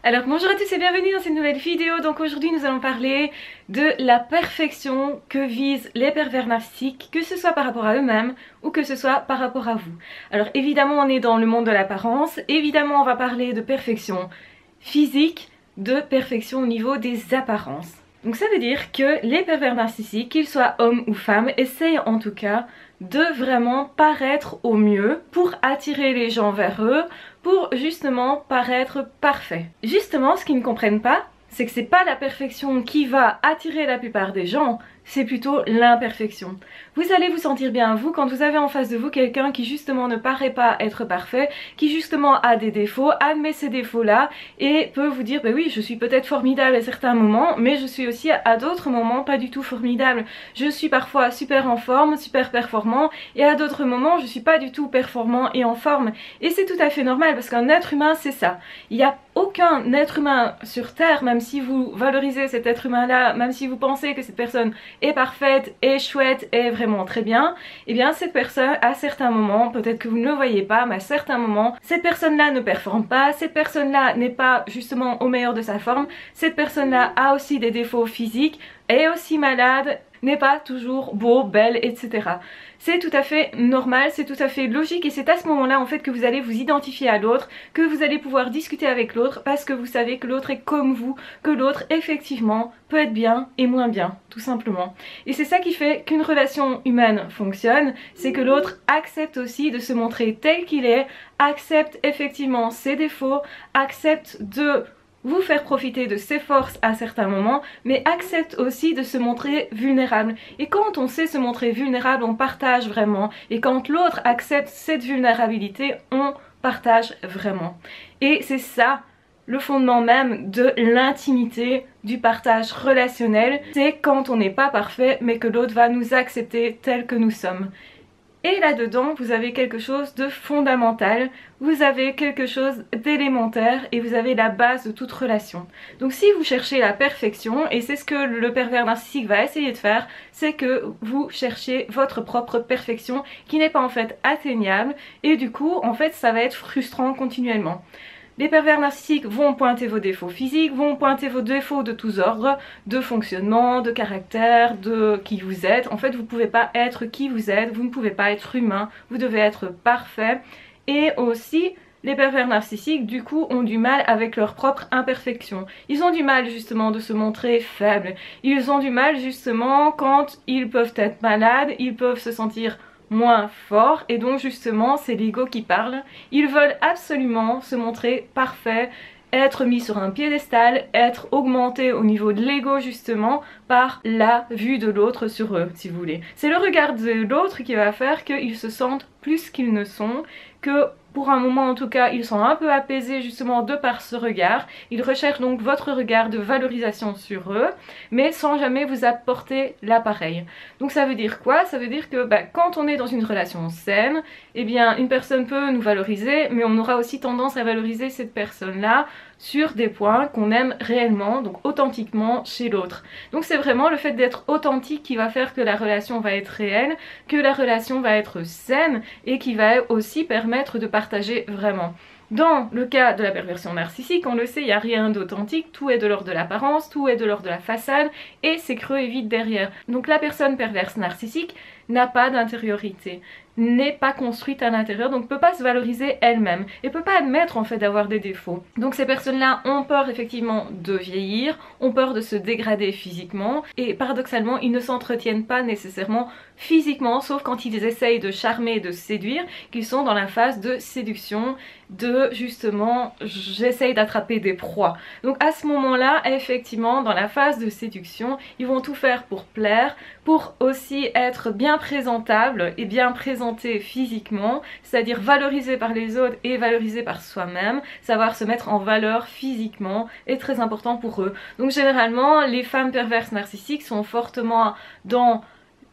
Alors bonjour à tous et bienvenue dans cette nouvelle vidéo. Donc aujourd'hui nous allons parler de la perfection que visent les pervers narcissiques, que ce soit par rapport à eux-mêmes ou que ce soit par rapport à vous. Alors évidemment on est dans le monde de l'apparence, évidemment on va parler de perfection physique, de perfection au niveau des apparences. Donc ça veut dire que les pervers narcissiques, qu'ils soient hommes ou femmes, essayent en tout cas de vraiment paraître au mieux pour attirer les gens vers eux, pour justement paraître parfait. Justement, ce qu'ils ne comprennent pas, c'est que c'est pas la perfection qui va attirer la plupart des gens, c'est plutôt l'imperfection. Vous allez vous sentir bien vous quand vous avez en face de vous quelqu'un qui justement ne paraît pas être parfait, qui justement a des défauts, admet ces défauts-là et peut vous dire bah oui, je suis peut-être formidable à certains moments, mais je suis aussi à d'autres moments pas du tout formidable. Je suis parfois super en forme, super performant et à d'autres moments je suis pas du tout performant et en forme. Et c'est tout à fait normal parce qu'un être humain c'est ça. Il n'y a aucun être humain sur Terre, même si vous valorisez cet être humain-là, même si vous pensez que cette personne est parfaite, est chouette, est vraiment très bien, et bien cette personne, à certains moments, peut-être que vous ne le voyez pas, mais à certains moments, cette personne-là ne performe pas, cette personne-là n'est pas justement au meilleur de sa forme, cette personne-là a aussi des défauts physiques, est aussi malade, n'est pas toujours beau, belle, etc. C'est tout à fait normal, c'est tout à fait logique et c'est à ce moment-là en fait que vous allez vous identifier à l'autre, que vous allez pouvoir discuter avec l'autre parce que vous savez que l'autre est comme vous, que l'autre effectivement peut être bien et moins bien, tout simplement. Et c'est ça qui fait qu'une relation humaine fonctionne, c'est que l'autre accepte aussi de se montrer tel qu'il est, accepte effectivement ses défauts, accepte de vous faire profiter de ses forces à certains moments, mais accepte aussi de se montrer vulnérable. Et quand on sait se montrer vulnérable, on partage vraiment. Et quand l'autre accepte cette vulnérabilité, on partage vraiment. Et c'est ça le fondement même de l'intimité, du partage relationnel. C'est quand on n'est pas parfait, mais que l'autre va nous accepter tel que nous sommes. Et là-dedans, vous avez quelque chose de fondamental, vous avez quelque chose d'élémentaire et vous avez la base de toute relation. Donc si vous cherchez la perfection, et c'est ce que le pervers narcissique va essayer de faire, c'est que vous cherchez votre propre perfection qui n'est pas en fait atteignable et du coup, en fait, ça va être frustrant continuellement. Les pervers narcissiques vont pointer vos défauts physiques, vont pointer vos défauts de tous ordres, de fonctionnement, de caractère, de qui vous êtes. En fait, vous ne pouvez pas être qui vous êtes, vous ne pouvez pas être humain, vous devez être parfait. Et aussi, les pervers narcissiques, du coup, ont du mal avec leur propre imperfection. Ils ont du mal, justement, de se montrer faibles. Ils ont du mal, justement, quand ils peuvent être malades, ils peuvent se sentir moins fort et donc justement c'est l'ego qui parle. Ils veulent absolument se montrer parfaits, être mis sur un piédestal, être augmentés au niveau de l'ego justement par la vue de l'autre sur eux si vous voulez. C'est le regard de l'autre qui va faire qu'ils se sentent plus qu'ils ne sont, que pour un moment en tout cas ils sont un peu apaisés justement de par ce regard. Ils recherchent donc votre regard de valorisation sur eux mais sans jamais vous apporter l'appareil. Donc ça veut dire quoi? Ça veut dire que quand on est dans une relation saine, eh bien une personne peut nous valoriser mais on aura aussi tendance à valoriser cette personne là sur des points qu'on aime réellement, donc authentiquement chez l'autre. Donc c'est vraiment le fait d'être authentique qui va faire que la relation va être réelle, que la relation va être saine et qui va aussi permettre de partager vraiment. Dans le cas de la perversion narcissique, on le sait, il n'y a rien d'authentique, tout est de l'ordre de l'apparence, tout est de l'ordre de la façade et c'est creux et vide derrière. Donc la personne perverse narcissique n'a pas d'intériorité, n'est pas construite à l'intérieur, donc peut pas se valoriser elle-même et peut pas admettre en fait d'avoir des défauts. Donc ces personnes-là ont peur effectivement de vieillir, ont peur de se dégrader physiquement et paradoxalement ils ne s'entretiennent pas nécessairement physiquement sauf quand ils essayent de charmer, de séduire, qu'ils sont dans la phase de séduction, de justement j'essaye d'attraper des proies. Donc à ce moment-là effectivement dans la phase de séduction ils vont tout faire pour plaire, pour aussi être bien présentable et bien présenté physiquement, c'est-à-dire valorisé par les autres et valorisé par soi-même. Savoir se mettre en valeur physiquement est très important pour eux. Donc généralement les femmes perverses narcissiques sont fortement dans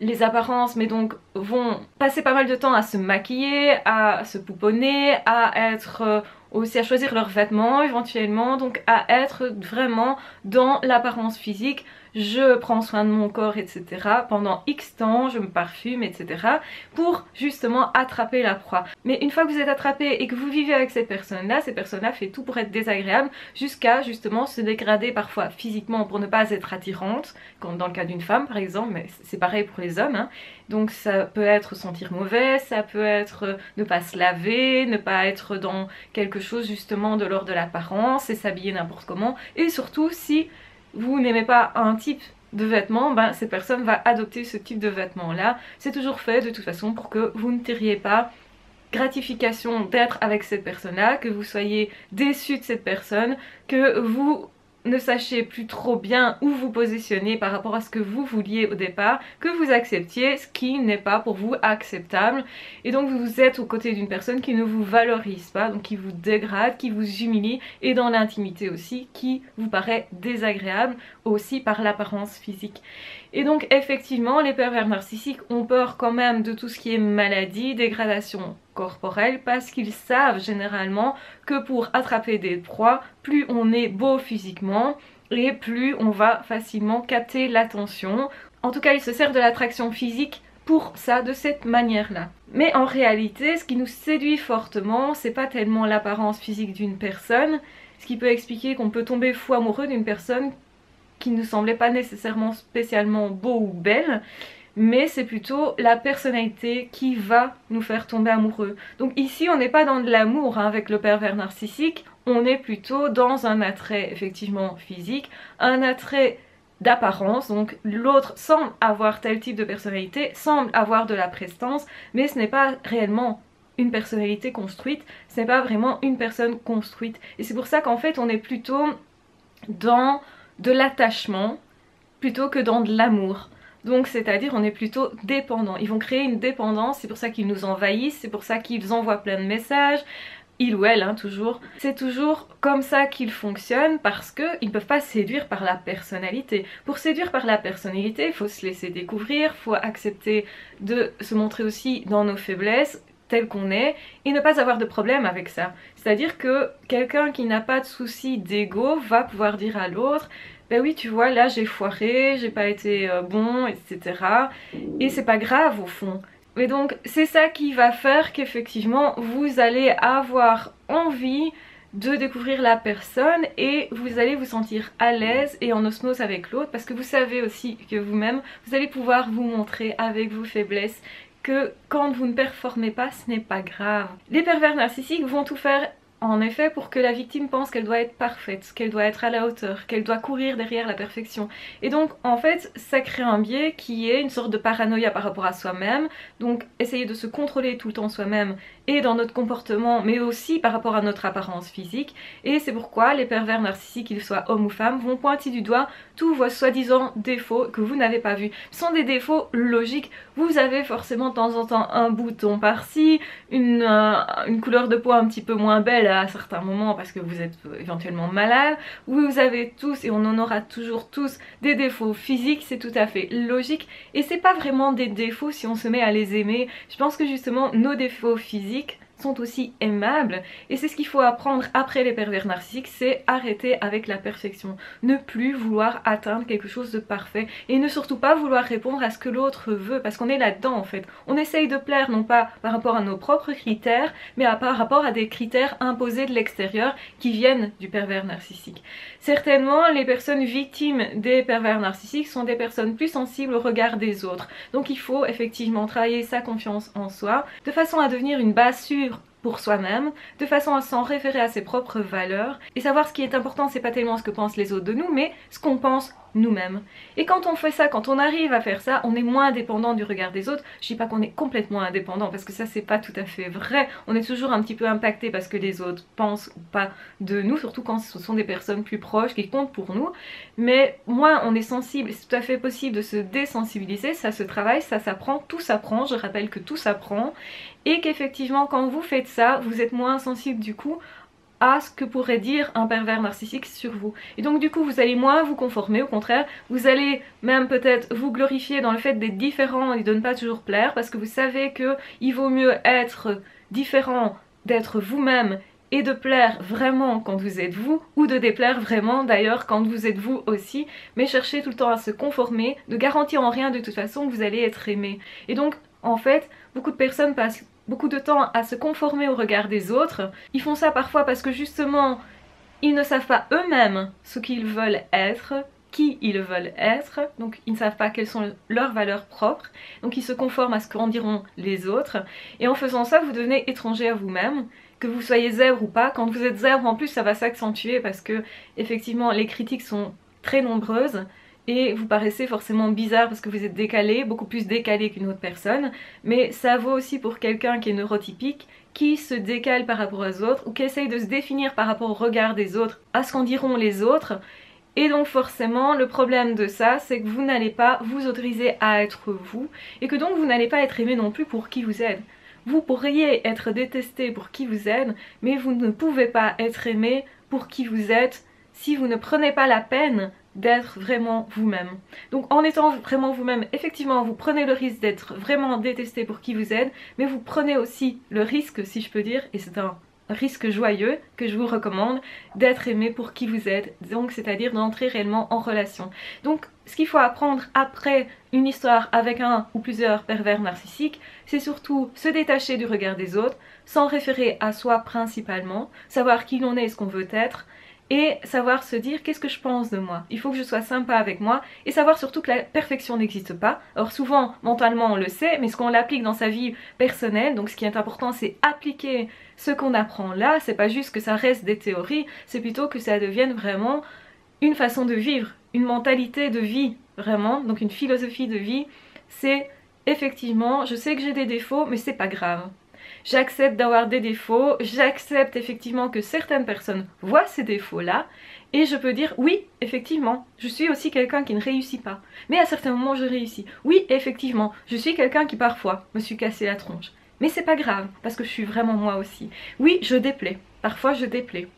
les apparences mais donc vont passer pas mal de temps à se maquiller, à se pouponner, à être aussi à choisir leurs vêtements éventuellement, donc à être vraiment dans l'apparence physique. Je prends soin de mon corps, etc. Pendant X temps, je me parfume, etc. pour justement attraper la proie. Mais une fois que vous êtes attrapé et que vous vivez avec cette personne-là fait tout pour être désagréable jusqu'à justement se dégrader parfois physiquement pour ne pas être attirante, comme dans le cas d'une femme par exemple, mais c'est pareil pour les hommes, hein. Donc ça peut être sentir mauvais, ça peut être ne pas se laver, ne pas être dans quelque chose justement de l'ordre de l'apparence et s'habiller n'importe comment, et surtout si vous n'aimez pas un type de vêtements, ben cette personne va adopter ce type de vêtements là. C'est toujours fait de toute façon pour que vous ne tiriez pas gratification d'être avec cette personne là, que vous soyez déçu de cette personne, que vous ne sachiez plus trop bien où vous positionner par rapport à ce que vous vouliez au départ, que vous acceptiez ce qui n'est pas pour vous acceptable, et donc vous êtes aux côtés d'une personne qui ne vous valorise pas, donc qui vous dégrade, qui vous humilie, et dans l'intimité aussi, qui vous paraît désagréable aussi par l'apparence physique. Et donc effectivement les pervers narcissiques ont peur quand même de tout ce qui est maladie, dégradation corporelle, parce qu'ils savent généralement que pour attraper des proies, plus on est beau physiquement et plus on va facilement capter l'attention. En tout cas ils se servent de l'attraction physique pour ça, de cette manière-là. Mais en réalité, ce qui nous séduit fortement, c'est pas tellement l'apparence physique d'une personne, ce qui peut expliquer qu'on peut tomber fou amoureux d'une personne qui ne semblait pas nécessairement spécialement beau ou belle, mais c'est plutôt la personnalité qui va nous faire tomber amoureux. Donc ici on n'est pas dans de l'amour hein, avec le pervers narcissique, on est plutôt dans un attrait effectivement physique, un attrait d'apparence, donc l'autre semble avoir tel type de personnalité, semble avoir de la prestance, mais ce n'est pas réellement une personnalité construite, ce n'est pas vraiment une personne construite. Et c'est pour ça qu'en fait on est plutôt dans de l'attachement plutôt que dans de l'amour. Donc c'est à dire on est plutôt dépendant. Ils vont créer une dépendance, c'est pour ça qu'ils nous envahissent, c'est pour ça qu'ils envoient plein de messages, il ou elle hein, toujours. C'est toujours comme ça qu'ils fonctionnent parce qu'ils ne peuvent pas séduire par la personnalité. Pour séduire par la personnalité, il faut se laisser découvrir, il faut accepter de se montrer aussi dans nos faiblesses tel qu'on est et ne pas avoir de problème avec ça. C'est-à-dire que quelqu'un qui n'a pas de souci d'ego va pouvoir dire à l'autre ben oui tu vois là j'ai foiré, j'ai pas été bon, etc. Et c'est pas grave au fond. Mais donc c'est ça qui va faire qu'effectivement vous allez avoir envie de découvrir la personne et vous allez vous sentir à l'aise et en osmose avec l'autre parce que vous savez aussi que vous-même vous allez pouvoir vous montrer avec vos faiblesses, que quand vous ne performez pas, ce n'est pas grave. Les pervers narcissiques vont tout faire en effet pour que la victime pense qu'elle doit être parfaite, qu'elle doit être à la hauteur, qu'elle doit courir derrière la perfection. Et donc en fait ça crée un biais qui est une sorte de paranoïa par rapport à soi-même, donc essayer de se contrôler tout le temps soi-même et dans notre comportement mais aussi par rapport à notre apparence physique. Et c'est pourquoi les pervers narcissiques, qu'ils soient hommes ou femmes, vont pointer du doigt tous vos soi-disant défauts que vous n'avez pas vus. Ce sont des défauts logiques, vous avez forcément de temps en temps un bouton par-ci, une couleur de peau un petit peu moins belle à certains moments parce que vous êtes éventuellement malade, vous avez tous et on en aura toujours tous des défauts physiques, c'est tout à fait logique et c'est pas vraiment des défauts si on se met à les aimer. Je pense que justement nos défauts physiques sont aussi aimables et c'est ce qu'il faut apprendre après les pervers narcissiques, c'est arrêter avec la perfection, ne plus vouloir atteindre quelque chose de parfait et ne surtout pas vouloir répondre à ce que l'autre veut parce qu'on est là-dedans en fait. On essaye de plaire non pas par rapport à nos propres critères mais par rapport à des critères imposés de l'extérieur qui viennent du pervers narcissique. Certainement les personnes victimes des pervers narcissiques sont des personnes plus sensibles au regard des autres, donc il faut effectivement travailler sa confiance en soi de façon à devenir une base sûre pour soi-même, de façon à s'en référer à ses propres valeurs et savoir ce qui est important, c'est pas tellement ce que pensent les autres de nous mais ce qu'on pense nous-mêmes. Et quand on fait ça, quand on arrive à faire ça, on est moins dépendant du regard des autres. Je dis pas qu'on est complètement indépendant parce que ça c'est pas tout à fait vrai, on est toujours un petit peu impacté parce que les autres pensent ou pas de nous, surtout quand ce sont des personnes plus proches qui comptent pour nous, mais moins on est sensible, c'est tout à fait possible de se désensibiliser, ça se travaille, ça s'apprend, tout s'apprend, je rappelle que tout s'apprend et qu'effectivement quand vous faites ça, vous êtes moins sensible du coup à ce que pourrait dire un pervers narcissique sur vous. Et donc du coup vous allez moins vous conformer, au contraire vous allez même peut-être vous glorifier dans le fait d'être différent et de ne pas toujours plaire parce que vous savez que il vaut mieux être différent, d'être vous-même et de plaire vraiment quand vous êtes vous, ou de déplaire vraiment d'ailleurs quand vous êtes vous aussi, mais cherchez tout le temps à se conformer, ne garantir en rien de toute façon que vous allez être aimé. Et donc en fait, beaucoup de personnes passent beaucoup de temps à se conformer au regard des autres. Ils font ça parfois parce que justement, ils ne savent pas eux-mêmes ce qu'ils veulent être, qui ils veulent être, donc ils ne savent pas quelles sont leurs valeurs propres, donc ils se conforment à ce qu'en diront les autres, et en faisant ça, vous devenez étranger à vous-même, que vous soyez zèbre ou pas. Quand vous êtes zèbre, en plus, ça va s'accentuer parce que, effectivement, les critiques sont très nombreuses, et vous paraissez forcément bizarre parce que vous êtes décalé, beaucoup plus décalé qu'une autre personne, mais ça vaut aussi pour quelqu'un qui est neurotypique, qui se décale par rapport aux autres, ou qui essaye de se définir par rapport au regard des autres, à ce qu'en diront les autres. Et donc forcément, le problème de ça, c'est que vous n'allez pas vous autoriser à être vous, et que donc vous n'allez pas être aimé non plus pour qui vous êtes. Vous pourriez être détesté pour qui vous êtes, mais vous ne pouvez pas être aimé pour qui vous êtes si vous ne prenez pas la peine d'être vraiment vous-même. Donc en étant vraiment vous-même, effectivement vous prenez le risque d'être vraiment détesté pour qui vous êtes, mais vous prenez aussi le risque, si je peux dire, et c'est un risque joyeux que je vous recommande, d'être aimé pour qui vous êtes, donc c'est-à-dire d'entrer réellement en relation. Donc ce qu'il faut apprendre après une histoire avec un ou plusieurs pervers narcissiques, c'est surtout se détacher du regard des autres, s'en référer à soi principalement, savoir qui l'on est et ce qu'on veut être, et savoir se dire qu'est-ce que je pense de moi. Il faut que je sois sympa avec moi et savoir surtout que la perfection n'existe pas. Alors souvent mentalement on le sait, mais ce qu'on l'applique dans sa vie personnelle, donc ce qui est important c'est appliquer ce qu'on apprend là, c'est pas juste que ça reste des théories, c'est plutôt que ça devienne vraiment une façon de vivre, une mentalité de vie vraiment, donc une philosophie de vie. C'est effectivement, je sais que j'ai des défauts mais c'est pas grave. J'accepte d'avoir des défauts, j'accepte effectivement que certaines personnes voient ces défauts-là, et je peux dire oui, effectivement, je suis aussi quelqu'un qui ne réussit pas, mais à certains moments je réussis. Oui, effectivement, je suis quelqu'un qui parfois me suis cassé la tronche, mais c'est pas grave, parce que je suis vraiment moi aussi. Oui, je déplais, parfois je déplais.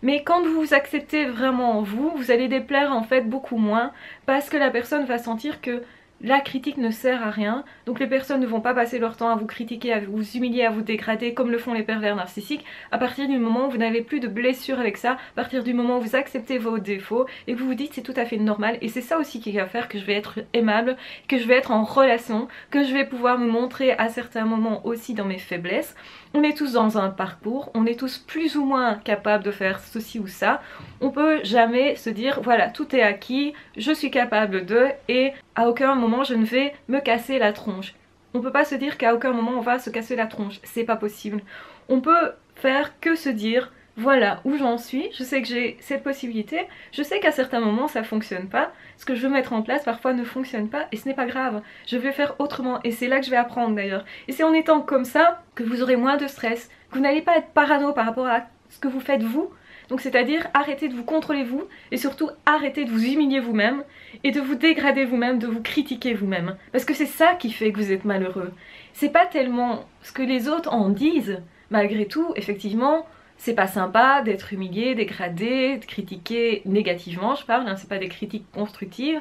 Mais quand vous acceptez vraiment vous, vous allez déplaire en fait beaucoup moins, parce que la personne va sentir que la critique ne sert à rien, donc les personnes ne vont pas passer leur temps à vous critiquer, à vous humilier, à vous dégrader comme le font les pervers narcissiques. À partir du moment où vous n'avez plus de blessures avec ça, à partir du moment où vous acceptez vos défauts et que vous vous dites c'est tout à fait normal, et c'est ça aussi qui va faire que je vais être aimable, que je vais être en relation, que je vais pouvoir me montrer à certains moments aussi dans mes faiblesses. On est tous dans un parcours, on est tous plus ou moins capables de faire ceci ou ça. On peut jamais se dire voilà tout est acquis, je suis capable de, et à aucun moment je ne vais me casser la tronche. On peut pas se dire qu'à aucun moment on va se casser la tronche, c'est pas possible. On peut faire que se dire voilà où j'en suis, je sais que j'ai cette possibilité, je sais qu'à certains moments ça fonctionne pas, ce que je veux mettre en place parfois ne fonctionne pas et ce n'est pas grave, je vais faire autrement et c'est là que je vais apprendre d'ailleurs. Et c'est en étant comme ça que vous aurez moins de stress, que vous n'allez pas être parano par rapport à ce que vous faites vous. Donc c'est-à-dire arrêtez de vous contrôler vous et surtout arrêtez de vous humilier vous-même et de vous dégrader vous-même, de vous critiquer vous-même. Parce que c'est ça qui fait que vous êtes malheureux. C'est pas tellement ce que les autres en disent, malgré tout, effectivement, c'est pas sympa d'être humilié, dégradé, de critiquer négativement, je parle, hein, c'est pas des critiques constructives,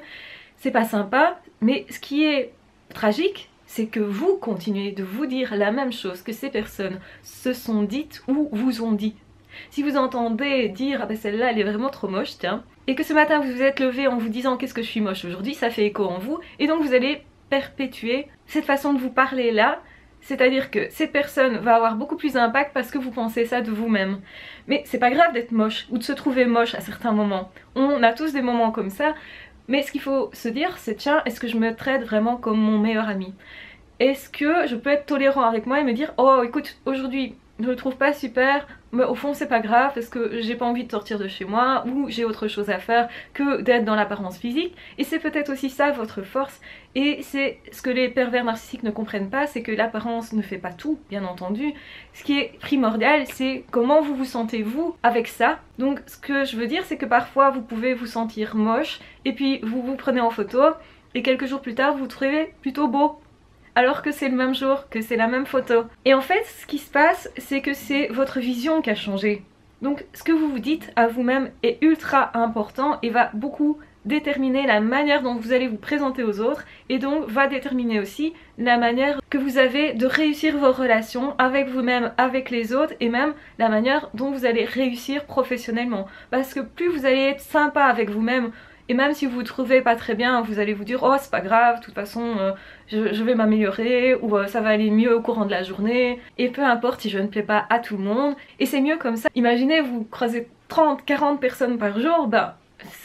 c'est pas sympa, mais ce qui est tragique, c'est que vous continuez de vous dire la même chose que ces personnes se sont dites ou vous ont dit. Si vous entendez dire ah ben celle-là elle est vraiment trop moche, tiens, et que ce matin vous vous êtes levé en vous disant qu'est-ce que je suis moche aujourd'hui, ça fait écho en vous, et donc vous allez perpétuer cette façon de vous parler là. C'est-à-dire que cette personne va avoir beaucoup plus d'impact parce que vous pensez ça de vous-même. Mais c'est pas grave d'être moche ou de se trouver moche à certains moments. On a tous des moments comme ça. Mais ce qu'il faut se dire c'est tiens, est-ce que je me traite vraiment comme mon meilleur ami? Est-ce que je peux être tolérant avec moi et me dire oh écoute aujourd'hui je le trouve pas super, mais au fond c'est pas grave parce que j'ai pas envie de sortir de chez moi ou j'ai autre chose à faire que d'être dans l'apparence physique. Et c'est peut-être aussi ça votre force, et c'est ce que les pervers narcissiques ne comprennent pas, c'est que l'apparence ne fait pas tout, bien entendu. Ce qui est primordial c'est comment vous vous sentez vous avec ça. Donc ce que je veux dire c'est que parfois vous pouvez vous sentir moche et puis vous vous prenez en photo et quelques jours plus tard vous vous trouvez plutôt beau, alors que c'est le même jour, que c'est la même photo. Et en fait, ce qui se passe, c'est que c'est votre vision qui a changé. Donc ce que vous vous dites à vous-même est ultra important et va beaucoup déterminer la manière dont vous allez vous présenter aux autres et donc va déterminer aussi la manière que vous avez de réussir vos relations avec vous-même, avec les autres et même la manière dont vous allez réussir professionnellement. Parce que plus vous allez être sympa avec vous-même et même si vous vous trouvez pas très bien, vous allez vous dire oh c'est pas grave, de toute façon je vais m'améliorer ou ça va aller mieux au courant de la journée et peu importe si je ne plais pas à tout le monde et c'est mieux comme ça. Imaginez vous croisez 30, 40 personnes par jour, ben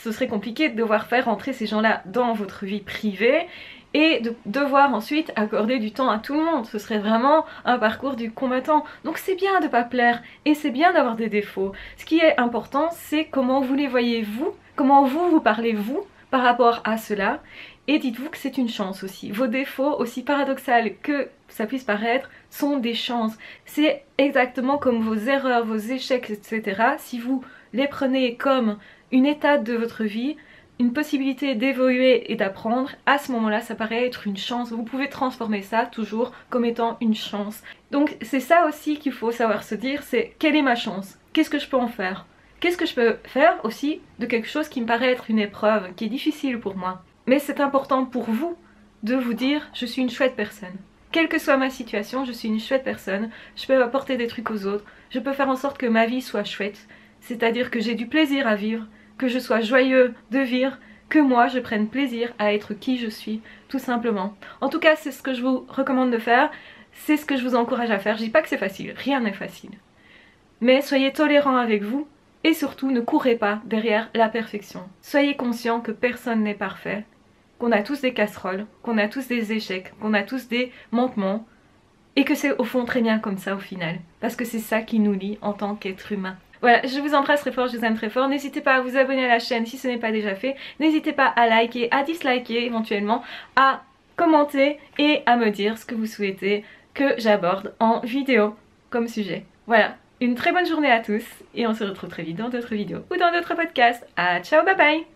ce serait compliqué de devoir faire rentrer ces gens-là dans votre vie privée et de devoir ensuite accorder du temps à tout le monde. Ce serait vraiment un parcours du combattant. Donc c'est bien de pas plaire et c'est bien d'avoir des défauts. Ce qui est important, c'est comment vous les voyez vous, comment vous parlez vous par rapport à cela. Et dites-vous que c'est une chance aussi. Vos défauts, aussi paradoxal que ça puisse paraître, sont des chances. C'est exactement comme vos erreurs, vos échecs, etc. Si vous les prenez comme une étape de votre vie, une possibilité d'évoluer et d'apprendre, à ce moment-là, ça paraît être une chance. Vous pouvez transformer ça toujours comme étant une chance. Donc c'est ça aussi qu'il faut savoir se dire, c'est quelle est ma chance? Qu'est-ce que je peux en faire? Qu'est-ce que je peux faire aussi de quelque chose qui me paraît être une épreuve, qui est difficile pour moi? Mais c'est important pour vous de vous dire, je suis une chouette personne. Quelle que soit ma situation, je suis une chouette personne, je peux apporter des trucs aux autres, je peux faire en sorte que ma vie soit chouette. C'est-à-dire que j'ai du plaisir à vivre, que je sois joyeux de vivre, que moi je prenne plaisir à être qui je suis, tout simplement. En tout cas, c'est ce que je vous recommande de faire, c'est ce que je vous encourage à faire. Je dis pas que c'est facile, rien n'est facile. Mais soyez tolérants avec vous et surtout ne courez pas derrière la perfection. Soyez conscients que personne n'est parfait, qu'on a tous des casseroles, qu'on a tous des échecs, qu'on a tous des manquements et que c'est au fond très bien comme ça au final. Parce que c'est ça qui nous lie en tant qu'être humain. Voilà, je vous embrasse très fort, je vous aime très fort. N'hésitez pas à vous abonner à la chaîne si ce n'est pas déjà fait. N'hésitez pas à liker, à disliker éventuellement, à commenter et à me dire ce que vous souhaitez que j'aborde en vidéo comme sujet. Voilà, une très bonne journée à tous et on se retrouve très vite dans d'autres vidéos ou dans d'autres podcasts. Ah, ciao, bye bye!